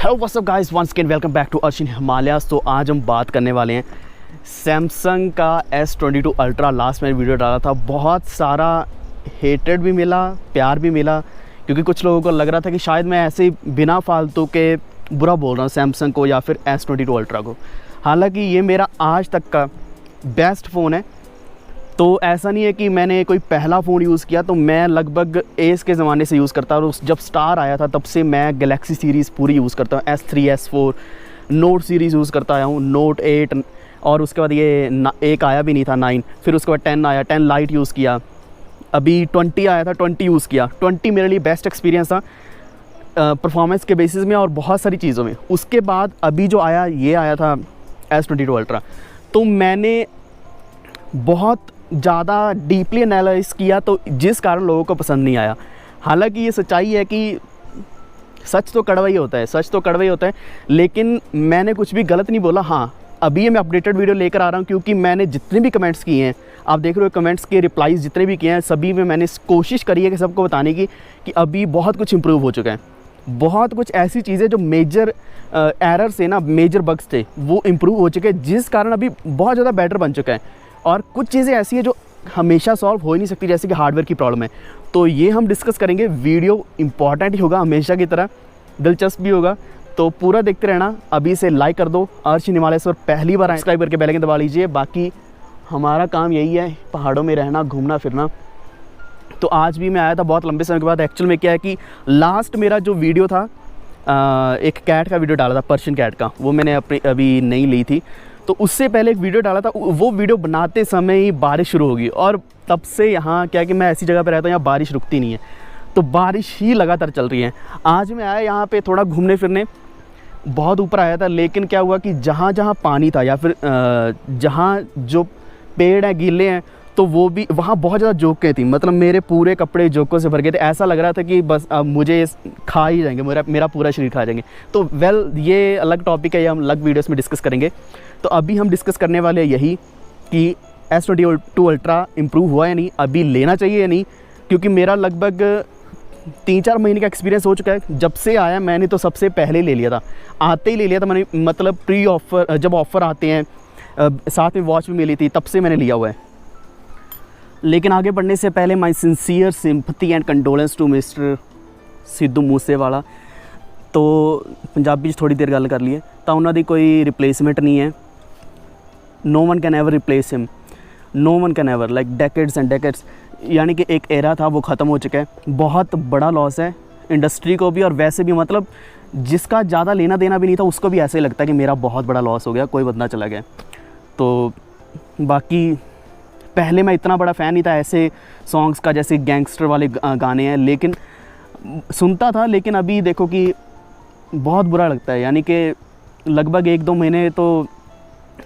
Hello what's up guys, once again welcome back to Arshin Himalayas. तो आज हम बात करने वाले हैं सैमसंग का S22 अल्ट्रा। लास्ट में वीडियो डाला था, बहुत सारा हेटेड भी मिला, प्यार भी मिला, क्योंकि कुछ लोगों को लग रहा था कि शायद मैं ऐसे ही बिना फालतू के बुरा बोल रहा हूँ सैमसंग को या फिर S22 अल्ट्रा को। हालांकि ये मेरा आज तक का बेस्ट फ़ोन है। तो ऐसा नहीं है कि मैंने कोई पहला फ़ोन यूज़ किया, तो मैं लगभग एस के ज़माने से यूज़ करता हूँ। और जब स्टार आया था तब से मैं गैलेक्सी सीरीज़ पूरी यूज़ करता हूँ। S3 S4 note series use करता आया हूँ, नोट 8, और उसके बाद ये एक आया भी नहीं था 9, फिर उसके बाद 10 आया, 10 लाइट यूज़ किया, अभी 20 आया था, 20 यूज़ किया। 20 मेरे लिए बेस्ट एक्सपीरियंस था परफॉर्मेंस के बेसिस में और बहुत सारी चीज़ों में। उसके बाद अभी जो आया, ये आया था S22 अल्ट्रा, तो मैंने बहुत ज़्यादा डीपली एनालाइज किया, तो जिस कारण लोगों को पसंद नहीं आया। हालांकि ये सच्चाई है कि सच तो कड़वा ही होता है, सच तो कड़वा ही होता है, लेकिन मैंने कुछ भी गलत नहीं बोला। हाँ, अभी मैं अपडेटेड वीडियो लेकर आ रहा हूँ, क्योंकि मैंने जितने भी कमेंट्स किए हैं, आप देख रहे हो कमेंट्स के रिप्लाईज जितने भी किए हैं, सभी में मैंने कोशिश करी है कि सबको बताने की कि अभी बहुत कुछ इम्प्रूव हो चुका है। बहुत कुछ ऐसी चीज़ें जो मेजर एरर से ना, मेजर बग्स थे, वो इम्प्रूव हो चुके हैं, जिस कारण अभी बहुत ज़्यादा बेटर बन चुका है। और कुछ चीज़ें ऐसी है जो हमेशा सॉल्व हो ही नहीं सकती, जैसे कि हार्डवेयर की प्रॉब्लम है। तो ये हम डिस्कस करेंगे। वीडियो इंपॉर्टेंट ही होगा, हमेशा की तरह दिलचस्प भी होगा, तो पूरा देखते रहना। अभी से लाइक कर दो, अर्शिन हिमालयाज़ पर पहली बार सब्सक्राइब करके बेल आइकन दबा लीजिए। बाकी हमारा काम यही है, पहाड़ों में रहना, घूमना फिरना। तो आज भी मैं आया था बहुत लंबे समय के बाद। एक्चुअल में क्या है कि लास्ट मेरा जो वीडियो था, एक कैट का वीडियो डाला था, पर्शियन कैट का, वो मैंने अपनी अभी नहीं ली थी, तो उससे पहले एक वीडियो डाला था। वो वीडियो बनाते समय ही बारिश शुरू होगी, और तब से यहाँ क्या है कि मैं ऐसी जगह पे रहता हूँ, यहाँ बारिश रुकती नहीं है, तो बारिश ही लगातार चल रही है। आज मैं आया यहाँ पे थोड़ा घूमने फिरने, बहुत ऊपर आया था, लेकिन क्या हुआ कि जहाँ जहाँ पानी था या फिर जहाँ जो पेड़ हैं गीले हैं, तो वो भी वहाँ बहुत ज़्यादा जोकें थी। मतलब मेरे पूरे कपड़े जोकों से भर गए थे। ऐसा लग रहा था कि बस अब मुझे खा ही जाएंगे, मेरा पूरा शरीर खा जाएंगे। तो ये अलग टॉपिक है, ये हम अलग वीडियोस में डिस्कस करेंगे। तो अभी हम डिस्कस करने वाले यही कि S22 अल्ट्रा इम्प्रूव हुआ या नहीं, अभी लेना चाहिए या नहीं, क्योंकि मेरा लगभग 3-4 महीने का एक्सपीरियंस हो चुका है। जब से आया मैंने तो सबसे पहले ले लिया था, आते ही ले लिया था मैंने। मतलब प्री ऑफ़र, जब ऑफ़र आते हैं, साथ में वॉच भी मिली थी, तब से मैंने लिया हुआ है। लेकिन आगे बढ़ने से पहले my sincere sympathy and condolence to mister Sidhu Moosewala. तो पंजाबी थोड़ी देर गल कर लीए, तो उन्होंने कोई रिप्लेसमेंट नहीं है। No one can ever replace him, no one can ever, like decades and decades. यानी कि एक एरा था, वो ख़त्म हो चुका है। बहुत बड़ा लॉस है इंडस्ट्री को भी, और वैसे भी मतलब जिसका ज़्यादा लेना देना भी नहीं था, उसको भी ऐसे ही लगता है कि मेरा बहुत बड़ा लॉस हो गया, कोई बंदा चला गया। तो बाकी पहले मैं इतना बड़ा फ़ैन नहीं था ऐसे सॉन्ग्स का, जैसे गैंगस्टर वाले गाने हैं, लेकिन सुनता था। लेकिन अभी देखो कि बहुत बुरा लगता है। यानी कि लगभग 1-2 महीने तो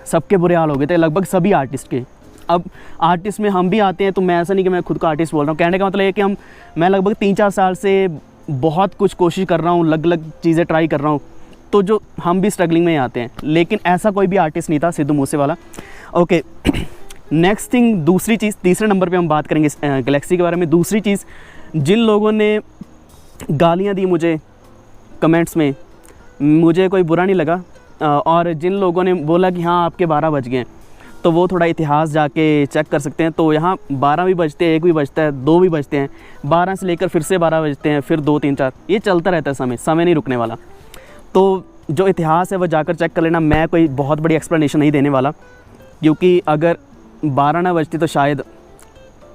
सबके बुरे हाल हो गए थे, लगभग सभी आर्टिस्ट के। अब आर्टिस्ट में हम भी आते हैं, तो मैं ऐसा नहीं कि मैं खुद का आर्टिस्ट बोल रहा हूँ। कहने का मतलब ये कि मैं लगभग 3-4 साल से बहुत कुछ कोशिश कर रहा हूँ, अलग अलग चीज़ें ट्राई कर रहा हूँ, तो जो हम भी स्ट्रगलिंग में ही आते हैं। लेकिन ऐसा कोई भी आर्टिस्ट नहीं था Sidhu Moosewala. Okay, next thing, दूसरी चीज़, तीसरे नंबर पे हम बात करेंगे गैलेक्सी के बारे में। दूसरी चीज़, जिन लोगों ने गालियाँ दी मुझे कमेंट्स में, मुझे कोई बुरा नहीं लगा। और जिन लोगों ने बोला कि हाँ आपके 12 बज गए, तो वो थोड़ा इतिहास जाके चेक कर सकते हैं। तो यहाँ 12 भी बजते हैं, 1 भी बजता है, 2 भी बजते हैं, 12 से लेकर फिर से 12 बजते हैं, फिर 2, 3, 4, ये चलता रहता है, समय नहीं रुकने वाला। तो जो इतिहास है वो जाकर चेक कर लेना। मैं कोई बहुत बड़ी एक्सप्लेनेशन नहीं देने वाला, क्योंकि अगर 12 ना बजती तो शायद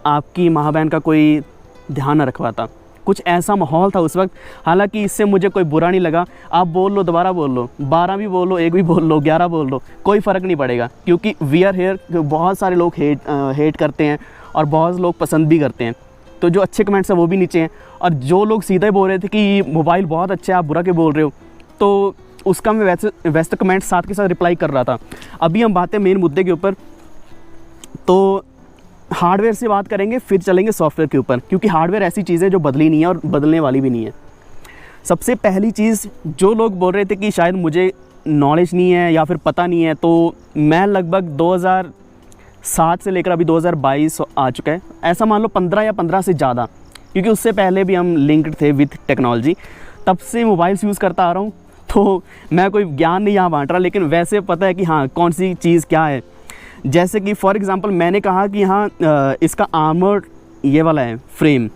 आपकी माँ बहन का कोई ध्यान न रखवाता। कुछ ऐसा माहौल था उस वक्त। हालांकि इससे मुझे कोई बुरा नहीं लगा। आप बोल लो, दोबारा बोल लो, 12 भी बोल लो, 1 भी बोल लो, 11 बोल लो, कोई फ़र्क नहीं पड़ेगा, क्योंकि वी आर हेयर। बहुत सारे लोग हेट करते हैं और बहुत लोग पसंद भी करते हैं। तो जो अच्छे कमेंट्स हैं वो भी नीचे हैं, और जो लोग सीधे बोल रहे थे कि मोबाइल बहुत अच्छा है, आप बुरा क्यों बोल रहे हो, तो उसका मैं वैसे कमेंट्स साथ के साथ रिप्लाई कर रहा था। अभी हम बातें मेन मुद्दे के ऊपर। तो हार्डवेयर से बात करेंगे, फिर चलेंगे सॉफ्टवेयर के ऊपर, क्योंकि हार्डवेयर ऐसी चीज़ है जो बदली नहीं है और बदलने वाली भी नहीं है। सबसे पहली चीज़, जो लोग बोल रहे थे कि शायद मुझे नॉलेज नहीं है या फिर पता नहीं है, तो मैं लगभग 2007 से लेकर अभी 2022 आ चुका है, ऐसा मान लो 15 या 15 से ज़्यादा, क्योंकि उससे पहले भी हम लिंक्ड थे विथ टेक्नोलॉजी। तब से मोबाइल्स यूज़ करता आ रहा हूँ। तो मैं कोई ज्ञान नहीं यहाँ बांट रहा, लेकिन वैसे पता है कि हाँ कौन सी चीज़ क्या है। जैसे कि फॉर एग्ज़ाम्पल मैंने कहा कि हाँ इसका आर्मर ये वाला है, फ्रेम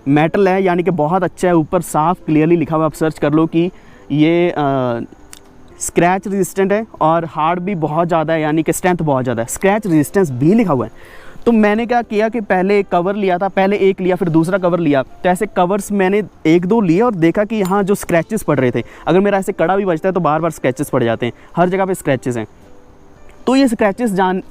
मेटल है, यानी कि बहुत अच्छा है, ऊपर साफ क्लियरली लिखा हुआ, आप सर्च कर लो कि ये स्क्रैच रेजिस्टेंट है और हार्ड भी बहुत ज़्यादा है, यानी कि स्ट्रेंथ बहुत ज़्यादा है, स्क्रैच रेजिस्टेंस भी लिखा हुआ है। तो मैंने क्या किया कि पहले एक कवर लिया था, पहले एक लिया फिर दूसरा कवर लिया, तो ऐसे कवर्स मैंने एक दो लिए और देखा कि यहाँ जो स्क्रैचेस पड़ रहे थे, अगर मेरा ऐसे कड़ा भी बजता है तो बार बार स्क्रैचेस पड़ जाते हैं, हर जगह पे स्क्रैचेस हैं। तो ये स्क्रैचेस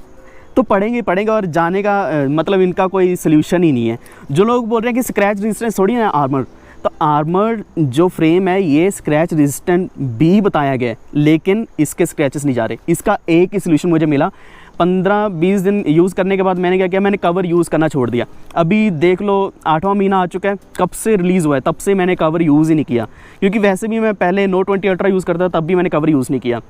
तो पड़ेंगे और जाने का मतलब इनका कोई सल्यूशन ही नहीं है। जो लोग बोल रहे हैं कि स्क्रैच रेजिस्टेंस थोड़ी है आर्मर, तो आर्मर जो फ्रेम है ये स्क्रैच रेजिस्टेंट भी बताया गया है, लेकिन इसके स्क्रैचेस नहीं जा रहे। इसका एक ही सल्यूशन मुझे मिला, 15-20 दिन यूज़ करने के बाद मैंने क्या किया, मैंने कवर यूज़ करना छोड़ दिया। अभी देख लो 8वां महीना आ चुका है, कब से रिलीज़ हुआ है, तब से मैंने कवर यूज़ ही नहीं किया, क्योंकि वैसे भी मैं पहले Note 20 अल्ट्रा यूज़ करता था, तब भी मैंने कवर यूज़ नहीं किया।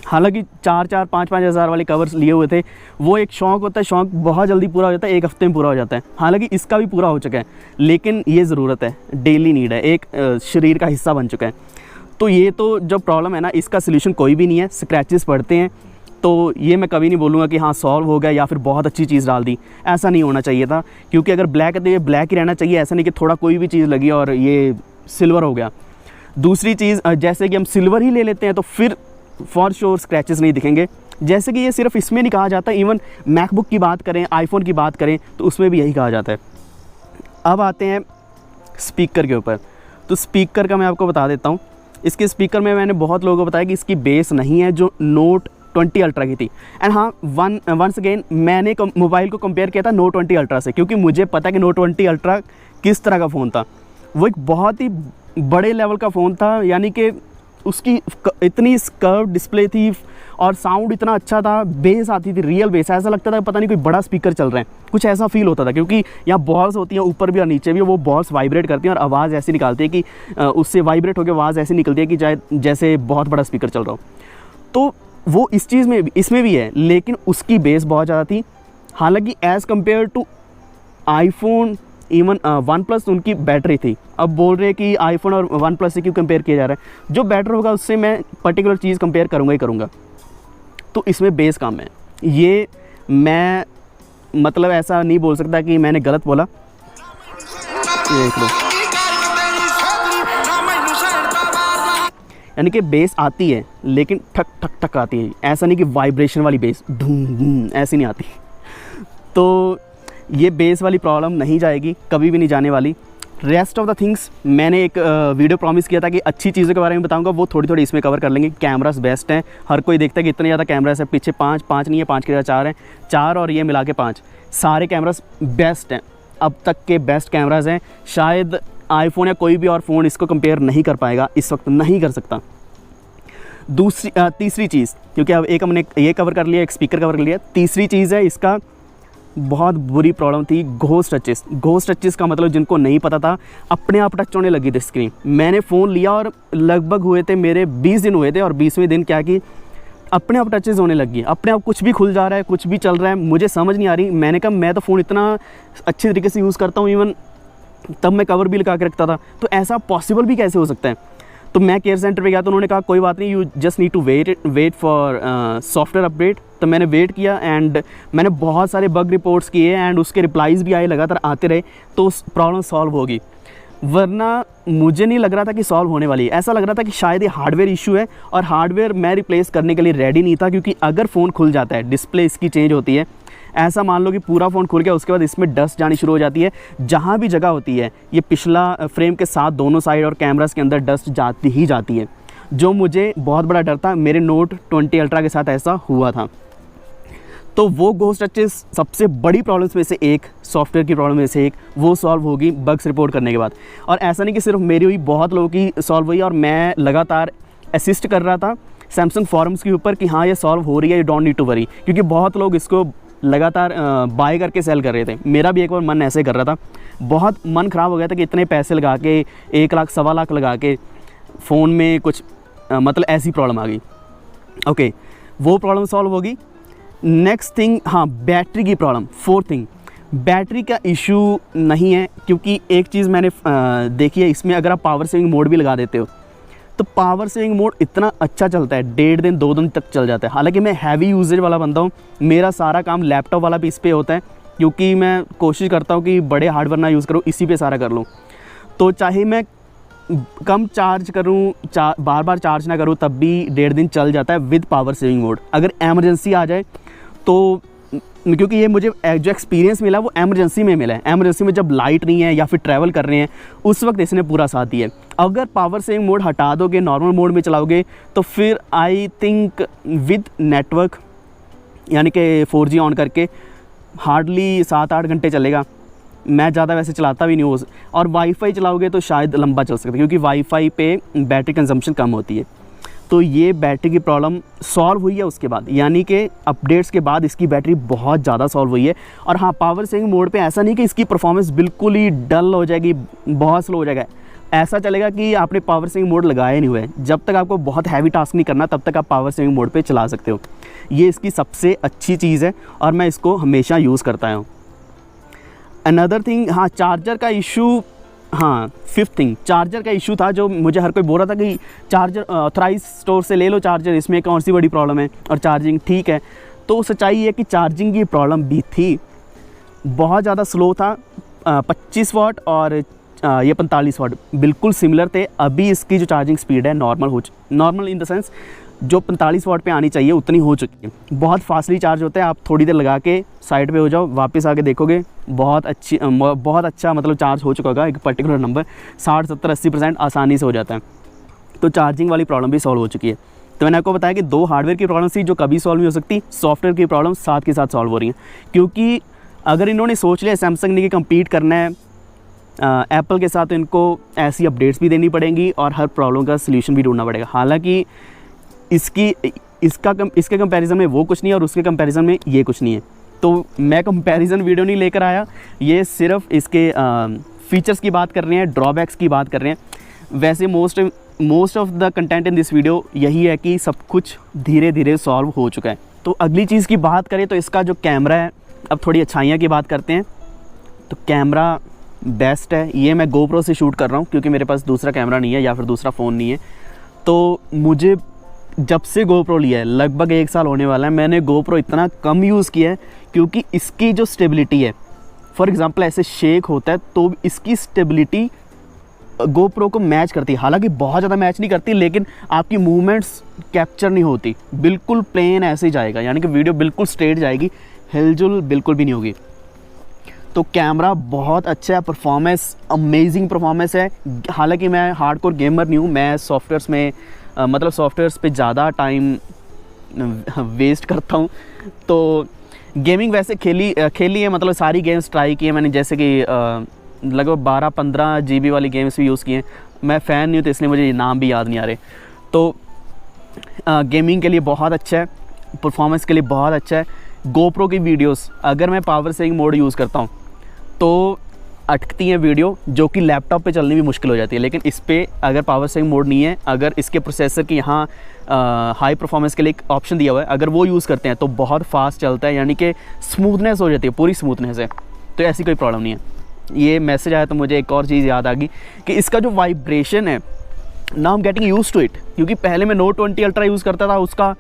हालांकि 4-4, 5-5 हज़ार वाले कवर्स लिए हुए थे, वो एक शौक़ होता है, शौक़ बहुत जल्दी पूरा हो जाता है, एक हफ्ते में पूरा हो जाता है। हालांकि इसका भी पूरा हो चुका है, लेकिन ये ज़रूरत है, डेली नीड है, एक शरीर का हिस्सा बन चुका है। तो ये तो जो प्रॉब्लम है ना, इसका सल्यूशन कोई भी नहीं है, स्क्रैचेस पड़ते हैं। तो ये मैं कभी नहीं बोलूँगा कि हाँ सॉल्व हो गया या फिर बहुत अच्छी चीज़ डाल दी, ऐसा नहीं होना चाहिए था, क्योंकि अगर ब्लैक है तो ये ब्लैक ही रहना चाहिए, ऐसा नहीं कि थोड़ा कोई भी चीज़ लगी और ये सिल्वर हो गया। दूसरी चीज़, जैसे कि हम सिल्वर ही ले लेते हैं तो फिर फॉर श्योर स्क्रैचेस नहीं दिखेंगे, जैसे कि ये सिर्फ इसमें नहीं कहा जाता, इवन मैकबुक की बात करें, आईफोन की बात करें तो उसमें भी यही कहा जाता है। अब आते हैं स्पीकर के ऊपर। तो स्पीकर का मैं आपको बता देता हूँ, इसके स्पीकर में मैंने बहुत लोगों को बताया कि इसकी बेस नहीं है जो Note 20 अल्ट्रा की थी। एंड हाँ, वंस अगेन मैंने मोबाइल को कंपेयर किया था Note 20 अल्ट्रा से, क्योंकि मुझे पता है कि Note 20 अल्ट्रा किस तरह का फ़ोन था। वो एक बहुत ही बड़े लेवल का फ़ोन था, यानी कि उसकी इतनी कर्व डिस्प्ले थी और साउंड इतना अच्छा था, बेस आती थी, रियल बेस, ऐसा लगता था पता नहीं कोई बड़ा स्पीकर चल रहा है, कुछ ऐसा फील होता था, क्योंकि यहाँ बॉल्स होती हैं ऊपर भी और नीचे भी, वो बॉल्स वाइब्रेट करती हैं और आवाज़ ऐसी निकालती है कि उससे वाइब्रेट होकर आवाज़ ऐसी निकलती है कि जैसे बहुत बड़ा स्पीकर चल रहा हो। तो वो इस चीज़ में इसमें भी है, लेकिन उसकी बेस बहुत ज़्यादा थी। हालांकि as compare to iPhone, even OnePlus, उनकी बैटरी थी। अब बोल रहे हैं कि आईफोन और OnePlus से क्यों कंपेयर किया जा रहा है, जो बेटर होगा उससे मैं पर्टिकुलर चीज़ कंपेयर करूँगा ही करूँगा। तो इसमें बेस कम है, ये मैं मतलब ऐसा नहीं बोल सकता कि मैंने गलत बोला। देख लो, यानी कि बेस आती है लेकिन ठक ठक ठक आती है, ऐसा नहीं कि वाइब्रेशन वाली बेस धूम धूम ऐसी नहीं आती। तो ये बेस वाली प्रॉब्लम नहीं जाएगी, कभी भी नहीं जाने वाली। रेस्ट ऑफ द थिंग्स मैंने एक वीडियो प्रॉमिस किया था कि अच्छी चीज़ों के बारे में बताऊंगा, वो थोड़ी थोड़ी इसमें कवर कर लेंगे। कैमरास बेस्ट हैं, हर कोई देखता है कि इतने ज़्यादा कैमरास है, पीछे 5 नहीं है, 5 के जगह 4 हैं, 4 और ये मिला के 5, सारे कैमरास बेस्ट हैं, अब तक के बेस्ट कैमरास हैं। शायद आईफोन या कोई भी और फ़ोन इसको कंपेयर नहीं कर पाएगा, इस वक्त नहीं कर सकता। तीसरी चीज़, क्योंकि अब एक हमने ये कवर कर लिया, एक स्पीकर कवर कर लिया, तीसरी चीज़ है इसका बहुत बुरी प्रॉब्लम थी, घोस्ट टचेस। घोस्ट टचेस का मतलब जिनको नहीं पता था, अपने आप टच होने लगी थी स्क्रीन। मैंने फ़ोन लिया और लगभग हुए थे मेरे 20 दिन हुए थे, और 20वें दिन क्या कि अपने आप टचेस होने लगी, अपने आप कुछ भी खुल जा रहा है, कुछ भी चल रहा है, मुझे समझ नहीं आ रही। मैंने कहा मैं तो फ़ोन इतना अच्छे तरीके से यूज़ करता हूँ, इवन तब मैं कवर भी लगा के रखता था, तो ऐसा पॉसिबल भी कैसे हो सकता है। तो मैं केयर सेंटर पे गया तो उन्होंने कहा कोई बात नहीं, you just need to wait for software update. तो मैंने वेट किया एंड मैंने बहुत सारे बग रिपोर्ट्स किए एंड उसके रिप्लाईज़ भी आए, लगातार आते रहे, तो प्रॉब्लम सॉल्व होगी। वरना मुझे नहीं लग रहा था कि सॉल्व होने वाली है, ऐसा लग रहा था कि शायद ये हार्डवेयर इशू है, और हार्डवेयर मैं रिप्लेस करने के लिए रेडी नहीं था, क्योंकि अगर फ़ोन खुल जाता है, डिस्प्ले इसकी चेंज होती है, ऐसा मान लो कि पूरा फ़ोन खुल गया, उसके बाद इसमें डस्ट जानी शुरू हो जाती है, जहाँ भी जगह होती है, ये पिछला फ्रेम के साथ दोनों साइड और कैमरास के अंदर डस्ट जाती ही जाती है, जो मुझे बहुत बड़ा डर था। मेरे Note 20 अल्ट्रा के साथ ऐसा हुआ था। तो वो घोस्ट टचेस सबसे बड़ी प्रॉब्लम्स में से एक, सॉफ्टवेयर की प्रॉब्लम में से एक, वो सॉल्व होगी बग्स रिपोर्ट करने के बाद। और ऐसा नहीं कि सिर्फ मेरी हुई, बहुत लोगों की सॉल्व हुई, और मैं लगातार असिस्ट कर रहा था सैमसंग फॉरम्स के ऊपर कि हाँ ये सॉल्व हो रही है, you don't need to worry, क्योंकि बहुत लोग इसको लगातार बाय करके सेल कर रहे थे। मेरा भी एक बार मन ऐसे कर रहा था, बहुत मन ख़राब हो गया था कि इतने पैसे लगा के 1 लाख 1.25 लाख लगा के फ़ोन में कुछ मतलब ऐसी प्रॉब्लम आ गई। ओके, वो प्रॉब्लम सॉल्व होगी। नेक्स्ट थिंग, हाँ बैटरी की प्रॉब्लम। 4th थिंग, बैटरी का इशू नहीं है, क्योंकि एक चीज़ मैंने देखी है इसमें, अगर आप पावर सेविंग मोड भी लगा देते हो तो पावर सेविंग मोड इतना अच्छा चलता है, 1.5 दिन 2 दिन तक चल जाता है। हालांकि मैं हैवी यूजेज वाला बंदा हूँ, मेरा सारा काम लैपटॉप वाला भी इस पर होता है, क्योंकि मैं कोशिश करता हूँ कि बड़े हार्डवेयर ना यूज़ करूँ, इसी पे सारा कर लूँ। तो चाहे मैं कम चार्ज करूँ, बार बार चार्ज ना करूँ, तब भी 1.5 दिन चल जाता है विद पावर सेविंग मोड। अगर एमरजेंसी आ जाए तो, क्योंकि ये मुझे जो एक्सपीरियंस मिला वो एमरजेंसी में मिला है। एमरजेंसी में जब लाइट नहीं है या फिर ट्रैवल कर रहे हैं, उस वक्त इसने पूरा साथ दिया है। अगर पावर सेविंग मोड हटा दोगे, नॉर्मल मोड में चलाओगे, तो फिर आई थिंक विद नेटवर्क यानी कि 4G ऑन करके हार्डली 7-8 घंटे चलेगा। मैं ज़्यादा वैसे चलाता भी नहीं हूँ। और वाईफाई चलाओगे तो शायद लंबा चल सकता है, क्योंकि वाईफाई पे बैटरी कंजम्पशन कम होती है। तो ये बैटरी की प्रॉब्लम सॉल्व हुई है उसके बाद, यानी कि अपडेट्स के बाद इसकी बैटरी बहुत ज़्यादा सॉल्व हुई है। और हाँ, पावर सेविंग मोड पे ऐसा नहीं कि इसकी परफॉर्मेंस बिल्कुल ही डल हो जाएगी, बहुत स्लो हो जाएगा। ऐसा चलेगा कि आपने पावर सेविंग मोड लगाया नहीं हुआ है। जब तक आपको बहुत हैवी टास्क नहीं करना, तब तक आप पावर सेविंग मोड पे चला सकते हो। ये इसकी सबसे अच्छी चीज़ है और मैं इसको हमेशा यूज़ करता हूँ। अनदर थिंग, हाँ, चार्जर का इशू, हाँ, 5th थिंग, चार्जर का इशू था, जो मुझे हर कोई बोल रहा था कि चार्जर ऑथराइज स्टोर से ले लो चार्जर, इसमें कौन सी बड़ी प्रॉब्लम है, और चार्जिंग ठीक है। तो सच्चाई है कि चार्जिंग की प्रॉब्लम भी थी, बहुत ज़्यादा स्लो था। 25 वाट और ये 45 वाट बिल्कुल सिमिलर थे। अभी इसकी जो चार्जिंग स्पीड है नॉर्मल इन द सेंस जो 45 वाट पे आनी चाहिए उतनी हो चुकी है। बहुत फास्टली चार्ज होता है। आप थोड़ी देर लगा के साइड पे हो जाओ, वापस आके देखोगे बहुत अच्छा मतलब चार्ज हो चुका होगा। एक पर्टिकुलर नंबर 60, 70, 80% आसानी से हो जाता है। तो चार्जिंग वाली प्रॉब्लम भी सॉल्व हो चुकी है। तो मैंने आपको बताया कि 2 हार्डवेयर की प्रॉब्लम थी जो कभी सॉल्व नहीं हो सकती, सॉफ्टवेयर की प्रॉब्लम साथ के साथ सॉल्व हो रही है। क्योंकि अगर इन्होंने सोच लिया सैमसंग ने कि कम्पीट करना है एप्पल के साथ, तो इनको ऐसी अपडेट्स भी देनी पड़ेंगी और हर प्रॉब्लम का सलूशन भी ढूंढना पड़ेगा। हालांकि इसके कंपैरिजन में वो कुछ नहीं है और उसके कंपैरिजन में ये कुछ नहीं है। तो मैं कंपैरिजन वीडियो नहीं लेकर आया, ये सिर्फ इसके फीचर्स की बात कर रहे हैं, ड्रॉबैक्स की बात कर रहे हैं। वैसे most of the content in this video यही है कि सब कुछ धीरे धीरे सॉल्व हो चुका है। तो अगली चीज़ की बात करें तो इसका जो कैमरा है, अब थोड़ी अच्छाइयाँ की बात करते हैं। तो कैमरा बेस्ट है। ये मैं GoPro से शूट कर रहा हूँ क्योंकि मेरे पास दूसरा कैमरा नहीं है या फिर दूसरा फ़ोन नहीं है। तो मुझे जब से GoPro लिया है, लगभग 1 साल होने वाला है, मैंने GoPro इतना कम यूज़ किया है क्योंकि इसकी जो स्टेबिलिटी है, फॉर एग्ज़ाम्पल ऐसे शेक होता है तो इसकी स्टेबिलिटी GoPro को मैच करती है। हालांकि बहुत ज़्यादा मैच नहीं करती, लेकिन आपकी मूवमेंट्स कैप्चर नहीं होती, बिल्कुल प्लेन ऐसे ही जाएगा, यानी कि वीडियो बिल्कुल स्ट्रेट जाएगी, हिलजुल बिल्कुल भी नहीं होगी। तो कैमरा बहुत अच्छा है, परफॉर्मेंस अमेजिंग परफॉर्मेंस है। हालांकि मैं हार्डकोर गेमर नहीं हूँ, मैं सॉफ्टवेयर्स में सॉफ्टवेयर्स पे ज़्यादा टाइम वेस्ट करता हूँ। तो गेमिंग वैसे खेली है, मतलब सारी गेम्स ट्राई की है मैंने, जैसे कि लगभग 12-15 GB वाली गेम्स भी यूज़ किए हैं। मैं फ़ैन नहीं हूँ तो इसलिए मुझे नाम भी याद नहीं आ रहे। तो गेमिंग के लिए बहुत अच्छा है, परफॉर्मेंस के लिए बहुत अच्छा है। GoPro की वीडियोस अगर मैं पावर सेविंग मोड यूज़ करता हूँ तो अटकती हैं वीडियो, जो कि लैपटॉप पे चलनी भी मुश्किल हो जाती है। लेकिन इस पर अगर पावर सेविंग मोड नहीं है, अगर इसके प्रोसेसर की यहाँ हाई परफॉर्मेंस के लिए एक ऑप्शन दिया हुआ है, अगर वो यूज़ करते हैं तो बहुत फास्ट चलता है, यानी कि स्मूथनेस हो जाती है, पूरी स्मूथनेस है। तो ऐसी कोई प्रॉब्लम नहीं है। ये मैसेज आया तो मुझे एक और चीज़ याद आ गई कि इसका जो वाइब्रेशन है, now I am getting use to it. क्योंकि पहले मैं Note 20 अल्ट्रा यूज़ करता था, उसका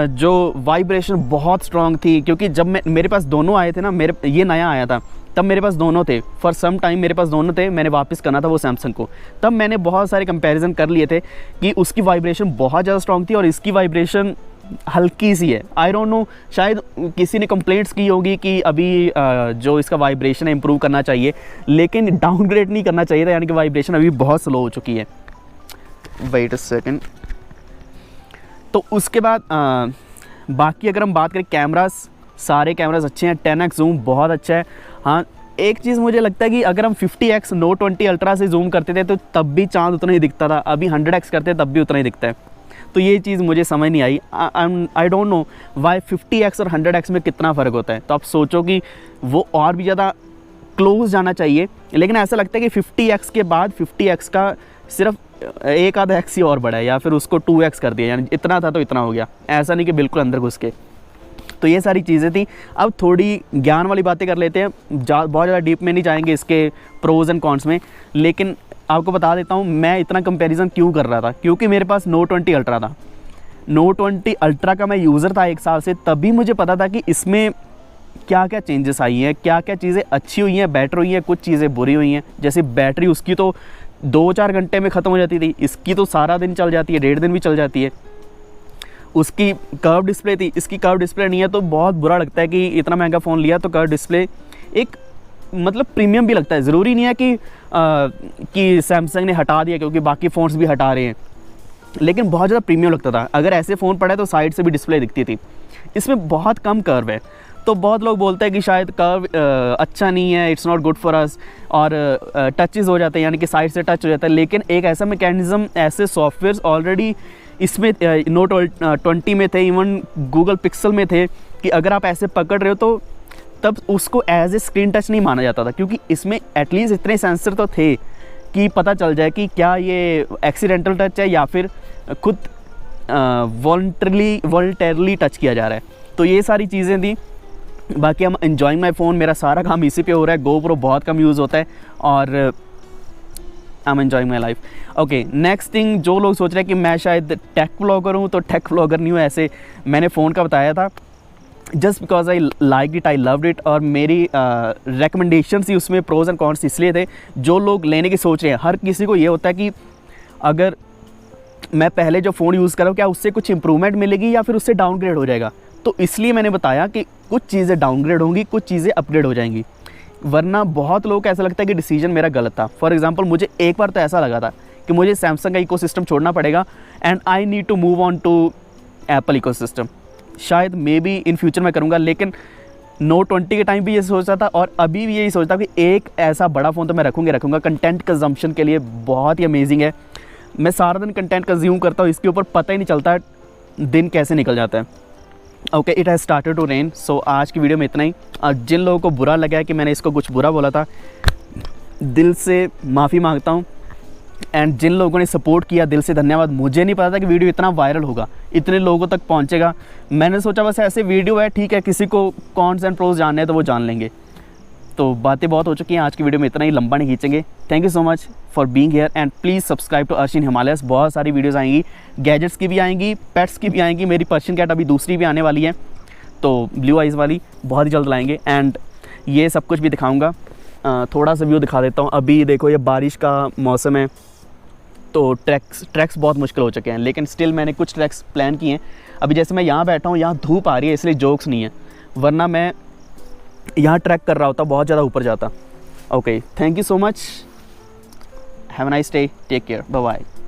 जो वाइब्रेशन बहुत स्ट्रॉन्ग थी। क्योंकि जब मेरे पास दोनों आए थे ना, ये नया आया था, तब मेरे पास दोनों थे, फॉर सम टाइम मेरे पास दोनों थे। मैंने वापस करना था वो सैमसंग को, तब मैंने बहुत सारे कंपैरिजन कर लिए थे कि उसकी वाइब्रेशन बहुत ज़्यादा स्ट्रॉन्ग थी और इसकी वाइब्रेशन हल्की सी है। आई डोंट नो, शायद किसी ने कंप्लेंट्स की होगी कि अभी जो इसका वाइब्रेशन है इम्प्रूव करना चाहिए, लेकिन डाउनग्रेड नहीं करना चाहिए था, यानी कि वाइब्रेशन अभी बहुत स्लो हो चुकी है। Wait a second. तो उसके बाद बाकी अगर हम बात करें कैमरास, सारे कैमरास अच्छे हैं। 10x जूम बहुत अच्छा है। हाँ, एक चीज़ मुझे लगता है कि अगर हम 50x Note 20 अल्ट्रा से जूम करते थे तो तब भी चाँद उतना ही दिखता था, अभी 100x करते तब भी उतना ही दिखता है। तो ये चीज़ मुझे समझ नहीं आई। I don't know why 50x और 100x में कितना फ़र्क होता है। तो आप सोचो कि वो और भी ज़्यादा क्लोज जाना चाहिए, लेकिन ऐसा लगता है कि 50x के बाद 50x का सिर्फ एक आधा x ही और बढ़ा है, या फिर उसको 2x कर दिया, यानी इतना था तो इतना हो गया। ऐसा नहीं कि बिल्कुल अंदर घुस के। तो ये सारी चीज़ें थी। अब थोड़ी ज्ञान वाली बातें कर लेते हैं, बहुत ज़्यादा डीप में नहीं जाएंगे इसके प्रोज एंड कॉन्स में, लेकिन आपको बता देता हूँ मैं इतना कंपैरिजन क्यों कर रहा था, क्योंकि मेरे पास Note 20 अल्ट्रा था। Note 20 अल्ट्रा का मैं यूज़र था 1 साल से, तभी मुझे पता था कि इसमें क्या क्या चेंजेस आई हैं, क्या क्या चीज़ें अच्छी हुई हैं, बेटर हुई हैं, कुछ चीज़ें बुरी हुई हैं। जैसे बैटरी उसकी तो 2-4 घंटे में ख़त्म हो जाती थी, इसकी तो सारा दिन चल जाती है, 1.5 दिन भी चल जाती है। उसकी कर्व डिस्प्ले थी, इसकी कर्व डिस्प्ले नहीं है, तो बहुत बुरा लगता है कि इतना महंगा फ़ोन लिया तो कर्व डिस्प्ले एक मतलब प्रीमियम भी लगता है। ज़रूरी नहीं है कि सैमसंग ने हटा दिया क्योंकि बाकी फ़ोन्स भी हटा रहे हैं, लेकिन बहुत ज़्यादा प्रीमियम लगता था। अगर ऐसे फ़ोन पड़े तो साइड से भी डिस्प्ले दिखती थी। इसमें बहुत कम कर्व है, तो बहुत लोग बोलते हैं कि शायद कर्व अच्छा नहीं है, it's not good for us, और टचेस हो जाते हैं, यानी कि साइड से टच हो जाता है। लेकिन एक ऐसा मैकेनिज़्म, ऐसे सॉफ्टवेयर्स ऑलरेडी इसमें Note 20 में थे, इवन गूगल पिक्सल में थे, कि अगर आप ऐसे पकड़ रहे हो तो तब उसको एज ए स्क्रीन टच नहीं माना जाता था, क्योंकि इसमें एटलीस्ट इतने सेंसर तो थे कि पता चल जाए कि क्या ये एक्सीडेंटल टच है या फिर खुद वॉलंटरली टच किया जा रहा है। तो ये सारी चीज़ें थी। बाकी हम एन्जॉइंग माई फ़ोन, मेरा सारा काम इसी पे हो रहा है। GoPro बहुत कम यूज़ होता है और I am enjoying my life. Okay, next thing, जो लोग सोच रहे हैं कि मैं शायद टेक व्लॉगर हूँ, तो टेक व्लॉगर नहीं हूँ। ऐसे मैंने फ़ोन का बताया था just because I like it, I loved it, और मेरी रिकमेंडेशन ही उसमें प्रोज एंड कॉन्स इसलिए थे। जो लोग लेने की सोच रहे हैं, हर किसी को ये होता है कि अगर मैं पहले जो फ़ोन यूज़ कर रहा हूँ क्या उससे कुछ इंप्रूवमेंट मिलेगी या फिर उससे डाउनग्रेड हो जाएगा। तो इसलिए मैंने बताया कि कुछ चीज़ें डाउनग्रेड होंगी, कुछ चीज़ें अपग्रेड हो जाएंगी। वरना बहुत लोगों को ऐसा लगता है कि डिसीजन मेरा गलत था। फॉर एग्जांपल, मुझे एक बार तो ऐसा लगा था कि मुझे सैमसंग का इकोसिस्टम छोड़ना पड़ेगा and I need to move on to Apple ecosystem. शायद मे बी इन फ्यूचर मैं करूँगा, लेकिन Note 20 के टाइम भी ये सोचता था और अभी भी यही सोचता कि एक ऐसा बड़ा फ़ोन तो मैं रखूँगा। कंटेंट कंजम्पशन के लिए बहुत ही अमेजिंग है। मैं सारा दिन कंटेंट कंज्यूम करता हूँ, इसके ऊपर पता ही नहीं चलता दिन कैसे निकल जाता है। Okay, it has started to rain. So आज की वीडियो में इतना ही। और जिन लोगों को बुरा लगा है कि मैंने इसको कुछ बुरा बोला था, दिल से माफ़ी मांगता हूँ। एंड जिन लोगों ने सपोर्ट किया, दिल से धन्यवाद। मुझे नहीं पता था कि वीडियो इतना वायरल होगा, इतने लोगों तक पहुँचेगा। मैंने सोचा बस ऐसे वीडियो है, ठीक है, किसी को कॉन्स एंड प्रोज जानने हैं तो वो जान लेंगे। तो बातें बहुत हो चुकी हैं, आज की वीडियो में इतना ही, लंबा नहीं खींचेंगे। Thank you so much for being here and please subscribe to Arshian Himalayas. बहुत सारी वीडियोस आएंगी, गैजेट्स की भी आएंगी, पेट्स की भी आएंगी। मेरी पर्शियन कैट अभी दूसरी भी आने वाली है, तो ब्लू आइज़ वाली बहुत ही जल्द लाएंगे। एंड ये सब कुछ भी दिखाऊंगा। थोड़ा सा व्यू दिखा देता हूँ। अभी देखो, ये बारिश का मौसम है, तो ट्रैक्स बहुत मुश्किल हो चुके हैं, लेकिन स्टिल मैंने कुछ ट्रैक्स प्लान किए हैं। अभी जैसे मैं यहाँ बैठा हूँ, यहाँ धूप आ रही है इसलिए जोक्स नहीं है, वरना मैं यहाँ ट्रैक कर रहा होता, बहुत ज़्यादा ऊपर जाता। Okay, thank you so much, have a nice day, take care, bye bye.